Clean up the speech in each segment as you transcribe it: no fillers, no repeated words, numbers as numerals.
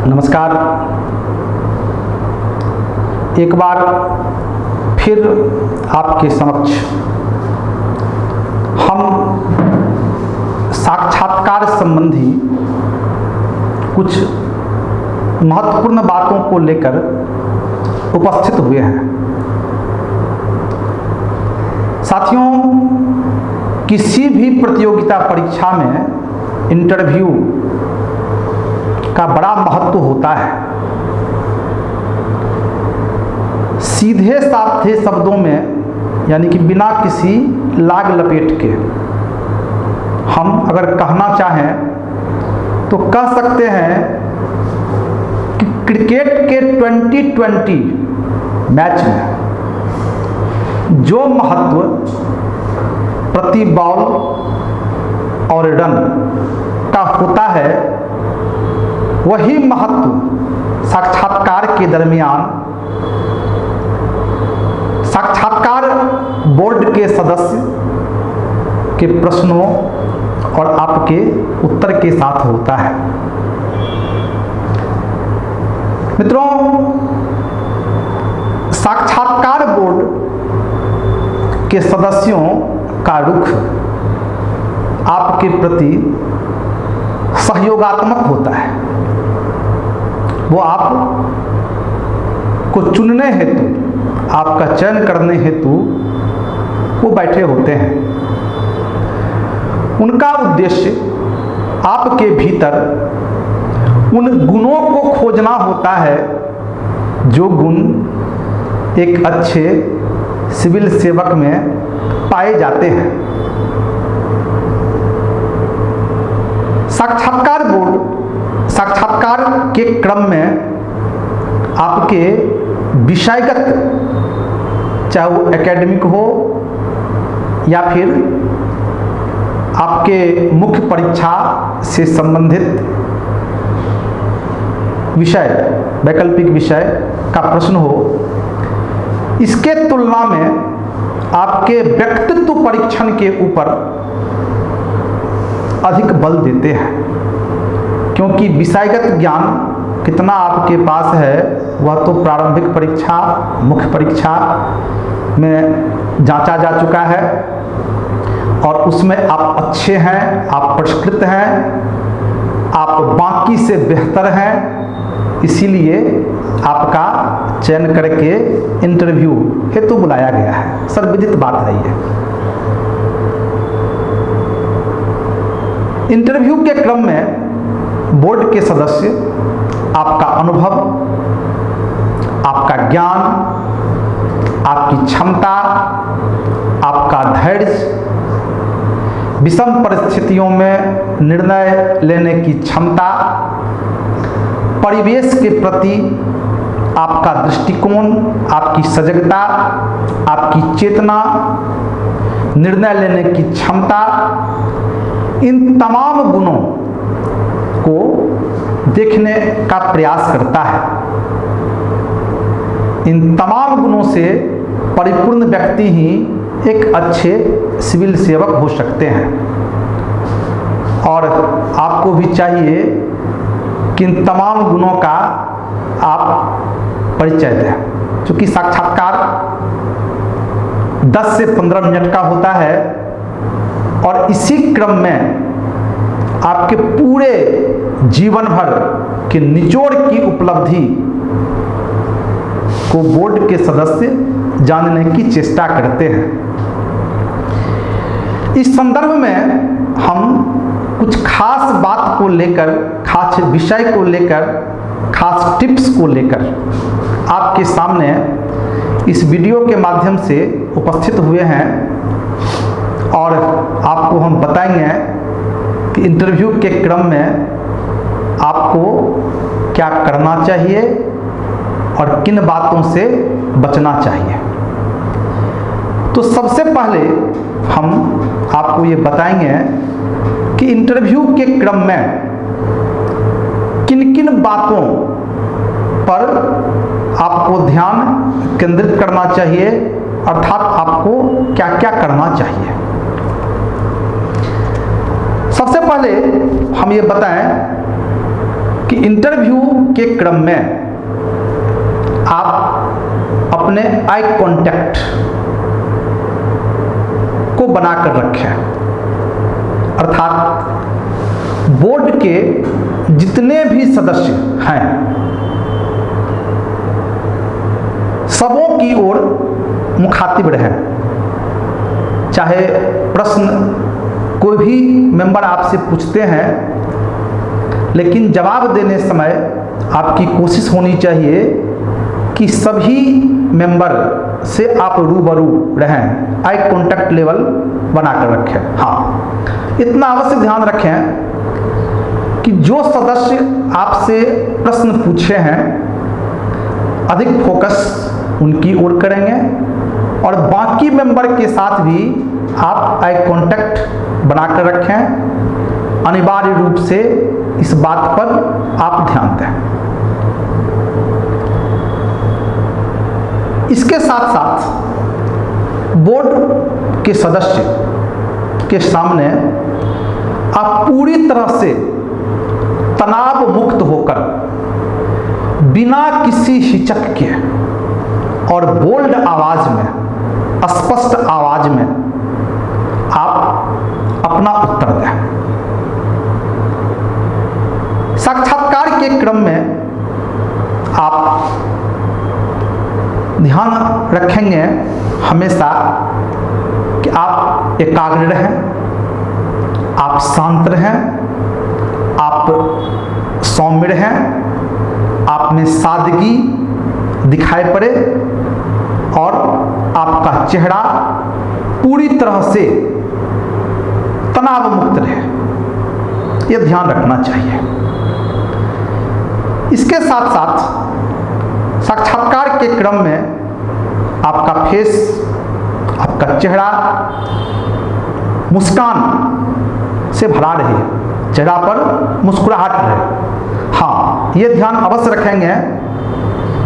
नमस्कार। एक बार फिर आपके समक्ष हम साक्षात्कार संबंधी कुछ महत्वपूर्ण बातों को लेकर उपस्थित हुए हैं। साथियों, किसी भी प्रतियोगिता परीक्षा में इंटरव्यू का बड़ा महत्व होता है। सीधे साधे शब्दों में, यानी कि बिना किसी लाग लपेट के हम अगर कहना चाहें तो कह सकते हैं कि क्रिकेट के 2020 मैच में जो महत्व प्रति बॉल और रन का होता है, वही महत्व साक्षात्कार के दरमियान साक्षात्कार बोर्ड के सदस्य के प्रश्नों और आपके उत्तर के साथ होता है। मित्रों, साक्षात्कार बोर्ड के सदस्यों का रुख आपके प्रति सहयोगात्मक होता है। वो आप को चुनने हेतु, आपका चयन करने हेतु वो बैठे होते हैं। उनका उद्देश्य आपके भीतर उन गुणों को खोजना होता है जो गुण एक अच्छे सिविल सेवक में पाए जाते हैं। साक्षात्कार बोर्ड साक्षात्कार के क्रम में आपके विषयगत, चाहे वो एकेडमिक हो या फिर आपके मुख्य परीक्षा से संबंधित विषय, वैकल्पिक विषय का प्रश्न हो, इसके तुलना में आपके व्यक्तित्व परीक्षण के ऊपर अधिक बल देते हैं। क्योंकि विषयगत ज्ञान कितना आपके पास है वह तो प्रारंभिक परीक्षा, मुख्य परीक्षा में जांचा जा चुका है और उसमें आप अच्छे हैं, आप पुरस्कृत हैं, आप बाकी से बेहतर हैं। इसीलिए आपका चयन करके इंटरव्यू हेतु बुलाया गया है। सर्वविदित बात है ये। इंटरव्यू के क्रम में बोर्ड के सदस्य आपका अनुभव, आपका ज्ञान, आपकी क्षमता, आपका धैर्य, विषम परिस्थितियों में निर्णय लेने की क्षमता, परिवेश के प्रति आपका दृष्टिकोण, आपकी सजगता, आपकी चेतना, निर्णय लेने की क्षमता, इन तमाम गुणों को देखने का प्रयास करता है। इन तमाम गुणों से परिपूर्ण व्यक्ति ही एक अच्छे सिविल सेवक हो सकते हैं। और आपको भी चाहिए कि इन तमाम गुणों का आप परिचय दें। क्योंकि साक्षात्कार 10 से 15 मिनट का होता है और इसी क्रम में आपके पूरे जीवन भर के निचोड़ की उपलब्धि को बोर्ड के सदस्य जानने की चेष्टा करते हैं। इस संदर्भ में हम कुछ खास बात को लेकर, खास विषय को लेकर, खास टिप्स को लेकर आपके सामने इस वीडियो के माध्यम से उपस्थित हुए हैं और आपको हम बताएंगे कि इंटरव्यू के क्रम में आपको क्या करना चाहिए और किन बातों से बचना चाहिए। तो सबसे पहले हम आपको ये बताएंगे कि इंटरव्यू के क्रम में किन किन बातों पर आपको ध्यान केंद्रित करना चाहिए, अर्थात आपको क्या क्या करना चाहिए। सबसे पहले हम ये बताएं कि इंटरव्यू के क्रम में आप अपने आई कांटेक्ट को बनाकर रखें, अर्थात बोर्ड के जितने भी सदस्य हैं सबों की ओर मुखातिब रहें। चाहे प्रश्न कोई भी मेंबर आपसे पूछते हैं, लेकिन जवाब देने समय आपकी कोशिश होनी चाहिए कि सभी मेंबर से आप रूबरू रहें, आई कांटेक्ट लेवल बनाकर रखें। हाँ, इतना अवश्य ध्यान रखें कि जो सदस्य आपसे प्रश्न पूछे हैं अधिक फोकस उनकी ओर करेंगे और बाकी मेंबर के साथ भी आप आई कांटेक्ट बनाकर रखें। अनिवार्य रूप से इस बात पर आप ध्यान दें। इसके साथ साथ बोर्ड के सदस्य के सामने आप पूरी तरह से तनाव मुक्त होकर बिना किसी हिचक के और बोल्ड आवाज में, स्पष्ट आवाज में आप अपना उत्तर दें। साक्षात्कार के क्रम में आप ध्यान रखेंगे हमेशा कि आप एकाग्र रहें, आप शांत रहें, आप सौम्य रहें, आप में सादगी दिखाई पड़े और आपका चेहरा पूरी तरह से तनाव मुक्त रहे। यह ध्यान रखना चाहिए। इसके साथ साथ साक्षात्कार के क्रम में आपका फेस, आपका चेहरा मुस्कान से भरा रहे, चेहरा पर मुस्कुराहट रहे। हाँ, ये ध्यान अवश्य रखेंगे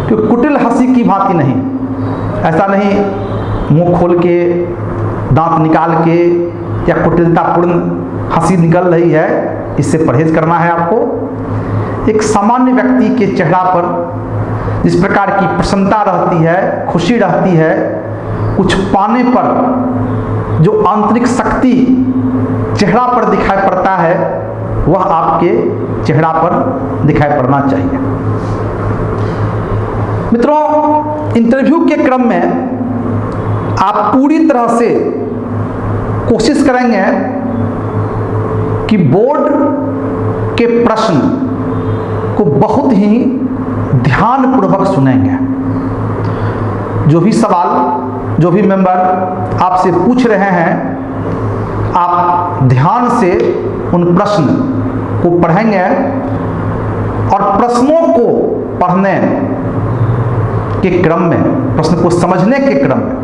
कि कुटिल हंसी की भांति नहीं, ऐसा नहीं मुंह खोल के दांत निकाल के या कुटिलतापूर्ण हंसी निकल रही है, इससे परहेज करना है आपको। एक सामान्य व्यक्ति के चेहरा पर जिस प्रकार की प्रसन्नता रहती है, खुशी रहती है, कुछ पाने पर जो आंतरिक शक्ति चेहरा पर दिखाई पड़ता है, वह आपके चेहरा पर दिखाई पड़ना चाहिए। मित्रों, इंटरव्यू के क्रम में आप पूरी तरह से कोशिश करेंगे कि बोर्ड के प्रश्न को बहुत ही ध्यानपूर्वक सुनेंगे। जो भी सवाल, जो भी मेंबर आपसे पूछ रहे हैं, आप ध्यान से उन प्रश्न को पढ़ेंगे और प्रश्नों को पढ़ने के क्रम में, प्रश्न को समझने के क्रम में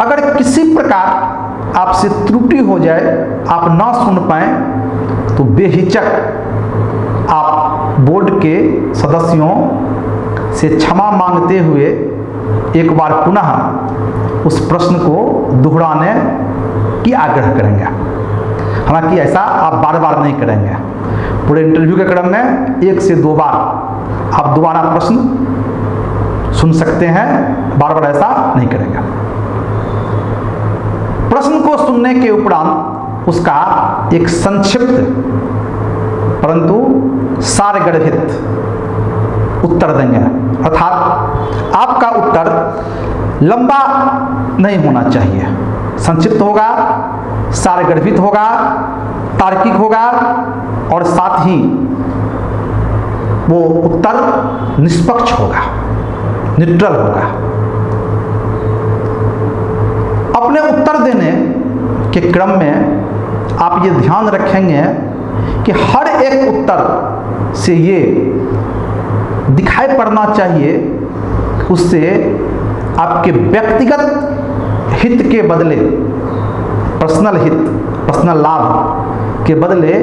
अगर किसी प्रकार आपसे त्रुटि हो जाए, आप ना सुन पाए, तो बेहिचक आप बोर्ड के सदस्यों से क्षमा मांगते हुए एक बार पुनः उस प्रश्न को दोहराने की आग्रह करेंगे। हालांकि ऐसा आप बार बार नहीं करेंगे। पूरे इंटरव्यू के क्रम में 1 से 2 बार आप दोबारा प्रश्न सुन सकते हैं, बार बार ऐसा नहीं करेंगे। प्रश्न को सुनने के उपरांत उसका एक संक्षिप्त परंतु सारगर्भित उत्तर देंगे। अर्थात आपका उत्तर लंबा नहीं होना चाहिए, संक्षिप्त होगा, सारगर्भित होगा, तार्किक होगा और साथ ही वो उत्तर निष्पक्ष होगा, न्यूट्रल होगा। अपने उत्तर देने के क्रम में आप ये ध्यान रखेंगे कि हर एक उत्तर से ये दिखाई पड़ना चाहिए उससे आपके व्यक्तिगत हित के बदले, पर्सनल हित, पर्सनल लाभ के बदले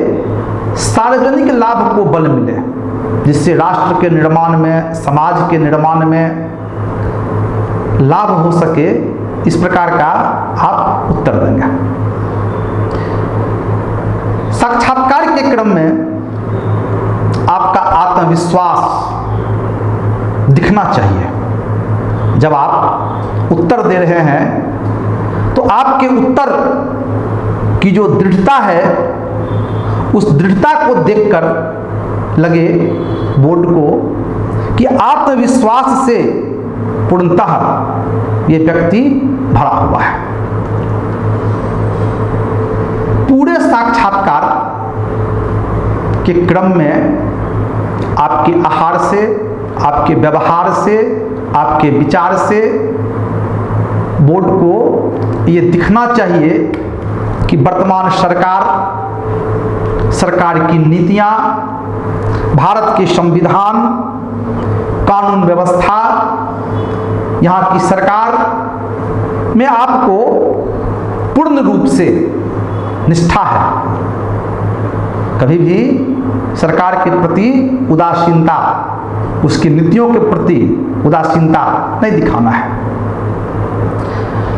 सार्वजनिक लाभ को बल मिले, जिससे राष्ट्र के निर्माण में, समाज के निर्माण में लाभ हो सके। इस प्रकार का आप उत्तर देंगे। साक्षात्कार के क्रम में आप आत्मविश्वास दिखना चाहिए। जब आप उत्तर दे रहे हैं तो आपके उत्तर की जो दृढ़ता है, उस दृढ़ता को देखकर लगे बोर्ड को कि आत्मविश्वास से पूर्णतः ये व्यक्ति भरा हुआ है। पूरे साक्षात्कार के क्रम में आपके आहार से, आपके व्यवहार से, आपके विचार से बोर्ड को ये दिखना चाहिए कि वर्तमान सरकार की नीतियां, भारत के संविधान, कानून व्यवस्था, यहाँ की सरकार में आपको पूर्ण रूप से निष्ठा है। कभी भी सरकार के प्रति उदासीनता, उसकी नीतियों के प्रति उदासीनता नहीं दिखाना है।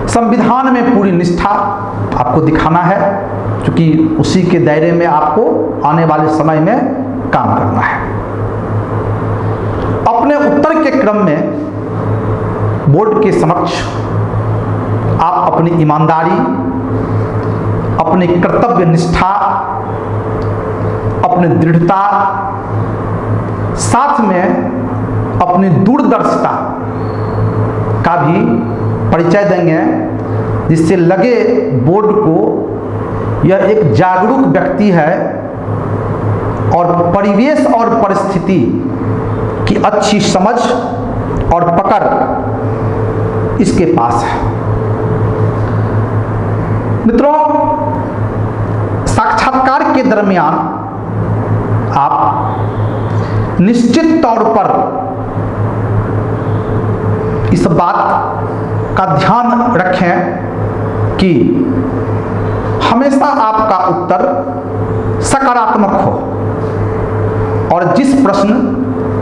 संविधान में पूरी निष्ठा आपको दिखाना है, क्योंकि उसी के दायरे में आपको आने वाले समय में काम करना है। अपने उत्तर के क्रम में बोर्ड के समक्ष आप अपनी ईमानदारी, अपनी कर्तव्य निष्ठा, अपनी दृढ़ता, साथ में अपनी दूरदर्शिता का भी परिचय देंगे, जिससे लगे बोर्ड को यह एक जागरूक व्यक्ति है और परिवेश और परिस्थिति की अच्छी समझ और पकड़ इसके पास है। मित्रों, साक्षात्कार के दरमियान आप निश्चित तौर पर इस बात का ध्यान रखें कि हमेशा आपका उत्तर सकारात्मक हो और जिस प्रश्न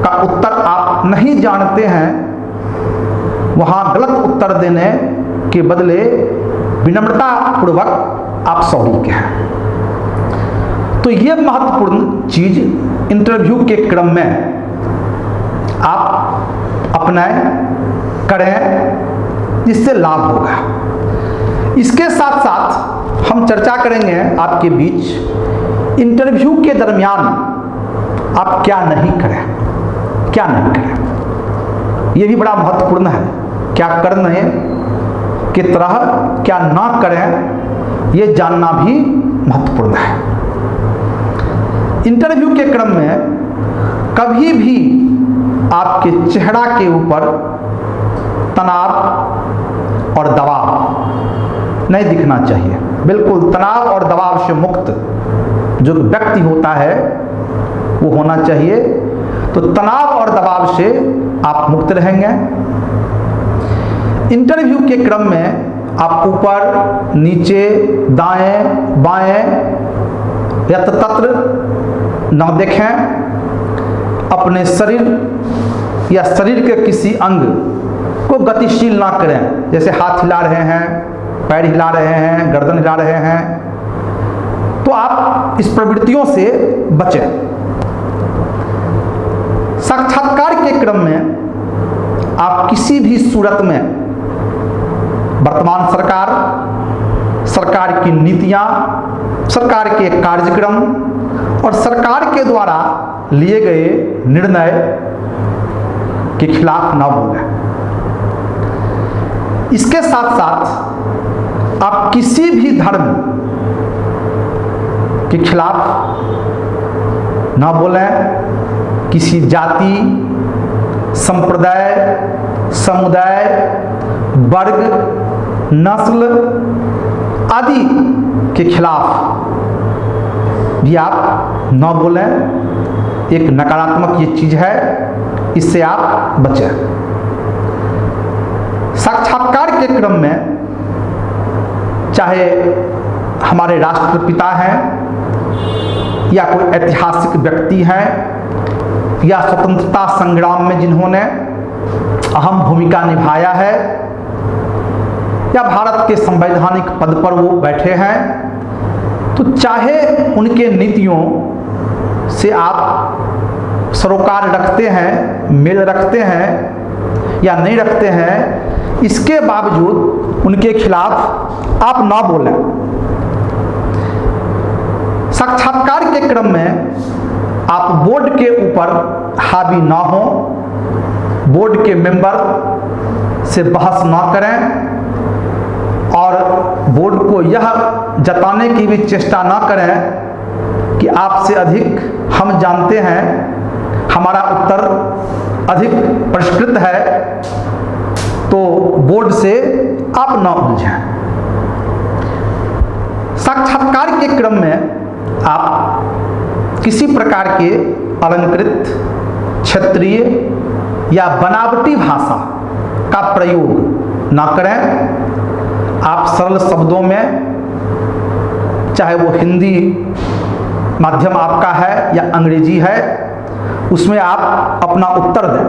का उत्तर आप नहीं जानते हैं वहां गलत उत्तर देने के बदले विनम्रता पूर्वक आप सॉरी कहें। तो ये महत्वपूर्ण चीज इंटरव्यू के क्रम में आप अपनाएं, करें, जिससे लाभ होगा। इसके साथ साथ हम चर्चा करेंगे आपके बीच इंटरव्यू के दरमियान आप क्या नहीं करें, क्या नहीं करें। ये भी बड़ा महत्वपूर्ण है। क्या करने की तरह क्या ना करें, ये जानना भी महत्वपूर्ण है। इंटरव्यू के क्रम में कभी भी आपके चेहरा के ऊपर तनाव और दबाव नहीं दिखना चाहिए। बिल्कुल तनाव और दबाव से मुक्त जो व्यक्ति होता है वो होना चाहिए। तो तनाव और दबाव से आप मुक्त रहेंगे। इंटरव्यू के क्रम में आप ऊपर, नीचे, दाएं, बाएं यत्र-तत्र न देखें। अपने शरीर या शरीर के किसी अंग को गतिशील ना करें, जैसे हाथ हिला रहे हैं, पैर हिला रहे हैं, गर्दन हिला रहे हैं, तो आप इस प्रवृत्तियों से बचें। साक्षात्कार के क्रम में आप किसी भी सूरत में वर्तमान सरकार की नीतियां, सरकार के कार्यक्रम और सरकार के द्वारा लिए गए निर्णय के खिलाफ न बोलें। इसके साथ साथ आप किसी भी धर्म के खिलाफ न बोलें, किसी जाति, संप्रदाय, समुदाय, वर्ग, नस्ल आदि के खिलाफ भी आप न बोलें। एक नकारात्मक ये चीज है, इससे आप बचें। साक्षात्कार के क्रम में चाहे हमारे राष्ट्रपिता हैं या कोई ऐतिहासिक व्यक्ति हैं या स्वतंत्रता संग्राम में जिन्होंने अहम भूमिका निभाया है या भारत के संवैधानिक पद पर वो बैठे हैं, तो चाहे उनके नीतियों से आप सरोकार रखते हैं, मेल रखते हैं या नहीं रखते हैं, इसके बावजूद उनके खिलाफ आप ना बोलें। साक्षात्कार के क्रम में आप बोर्ड के ऊपर हावी ना हो, बोर्ड के मेंबर से बहस ना करें और बोर्ड को यह जताने की भी चेष्टा ना करें कि आपसे अधिक हम जानते हैं, हमारा उत्तर अधिक परिष्कृत है, तो बोर्ड से आप न उलझें। साक्षात्कार के क्रम में आप किसी प्रकार के अलंकृत, क्षेत्रीय या बनावटी भाषा का प्रयोग ना करें। आप सरल शब्दों में, चाहे वो हिंदी माध्यम आपका है या अंग्रेजी है, उसमें आप अपना उत्तर दें।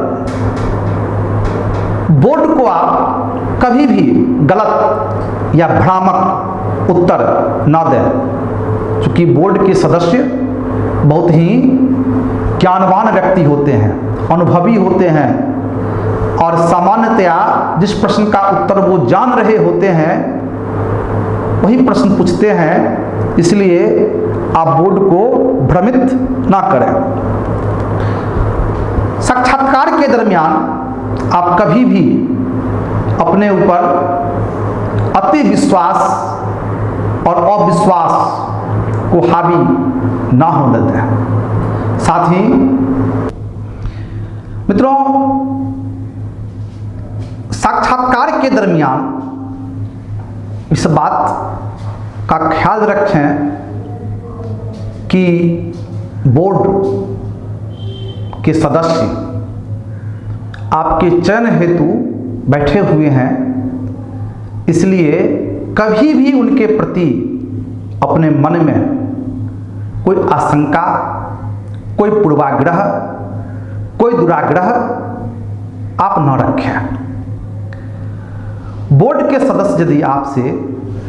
बोर्ड को आप कभी भी गलत या भ्रामक उत्तर ना दें, क्योंकि बोर्ड के सदस्य बहुत ही ज्ञानवान व्यक्ति होते हैं, अनुभवी होते हैं और सामान्यतया जिस प्रश्न का उत्तर वो जान रहे होते हैं वही प्रश्न पूछते हैं, इसलिए आप बोर्ड को भ्रमित ना करें। साक्षात्कार के दरमियान आप कभी भी अपने ऊपर अति विश्वास और अविश्वास को हावी ना होने दें। साथ ही मित्रों, साक्षात्कार के दरमियान इस बात का ख्याल रखें कि बोर्ड के सदस्य आपके चयन हेतु बैठे हुए हैं, इसलिए कभी भी उनके प्रति अपने मन में कोई आशंका, कोई पूर्वाग्रह, कोई दुराग्रह आप न रखें। बोर्ड के सदस्य यदि आपसे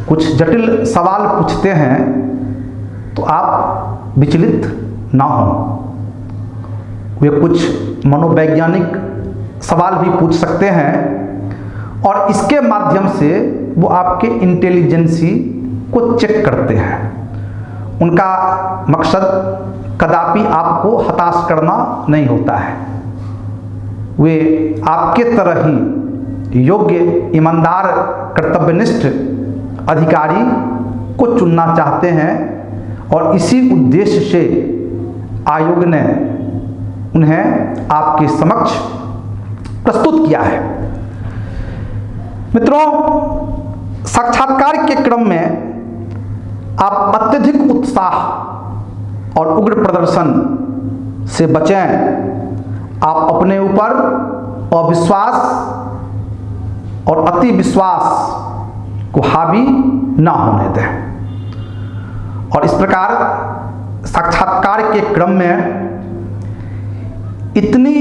कुछ जटिल सवाल पूछते हैं तो आप विचलित ना हों। वे कुछ मनोवैज्ञानिक सवाल भी पूछ सकते हैं और इसके माध्यम से वो आपके इंटेलिजेंसी को चेक करते हैं। उनका मकसद कदापि आपको हताश करना नहीं होता है। वे आपके तरह ही योग्य, ईमानदार, कर्तव्यनिष्ठ अधिकारी को चुनना चाहते हैं और इसी उद्देश्य से आयोग ने उन्हें आपके समक्ष प्रस्तुत किया है। मित्रों, साक्षात्कार के क्रम में आप अत्यधिक उत्साह और उग्र प्रदर्शन से बचें। आप अपने ऊपर अविश्वास और अति विश्वास को हावी ना होने दें। और इस प्रकार साक्षात्कार के क्रम में इतनी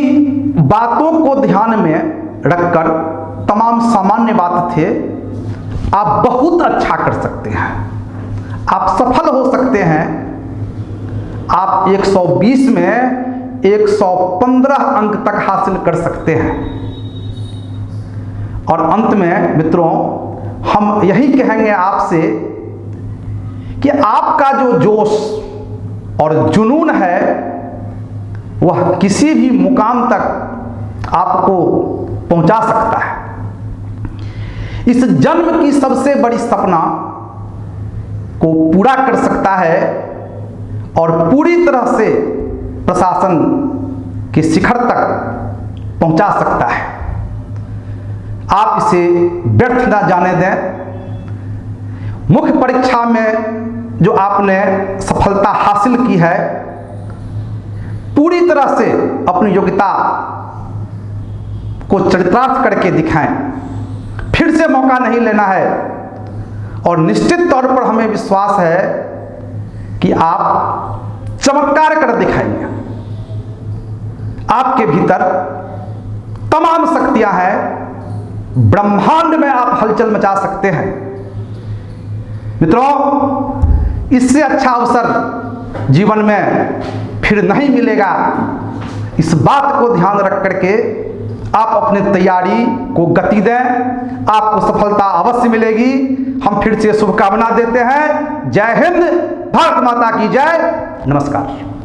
बातों को ध्यान में रखकर, तमाम सामान्य बात थे, आप बहुत अच्छा कर सकते हैं, आप सफल हो सकते हैं। आप 120 में 115 अंक तक हासिल कर सकते हैं। और अंत में मित्रों, हम यही कहेंगे आपसे कि आपका जो जोश और जुनून है वह किसी भी मुकाम तक आपको पहुंचा सकता है। इस जन्म की सबसे बड़ी सपना को पूरा कर सकता है और पूरी तरह से प्रशासन के शिखर तक पहुंचा सकता है। आप इसे व्यर्थ ना जाने दें। मुख्य परीक्षा में जो आपने सफलता हासिल की है, पूरी तरह से अपनी योग्यता को चरितार्थ करके दिखाएं। फिर से मौका नहीं लेना है और निश्चित तौर पर हमें विश्वास है कि आप चमत्कार कर दिखाएंगे। आपके भीतर तमाम शक्तियां हैं, ब्रह्मांड में आप हलचल मचा सकते हैं। मित्रों, इससे अच्छा अवसर जीवन में फिर नहीं मिलेगा। इस बात को ध्यान रख करके आप अपने तैयारी को गति दें, आपको सफलता अवश्य मिलेगी। हम फिर से शुभकामना देते हैं। जय हिंद, भारत माता की जय, नमस्कार।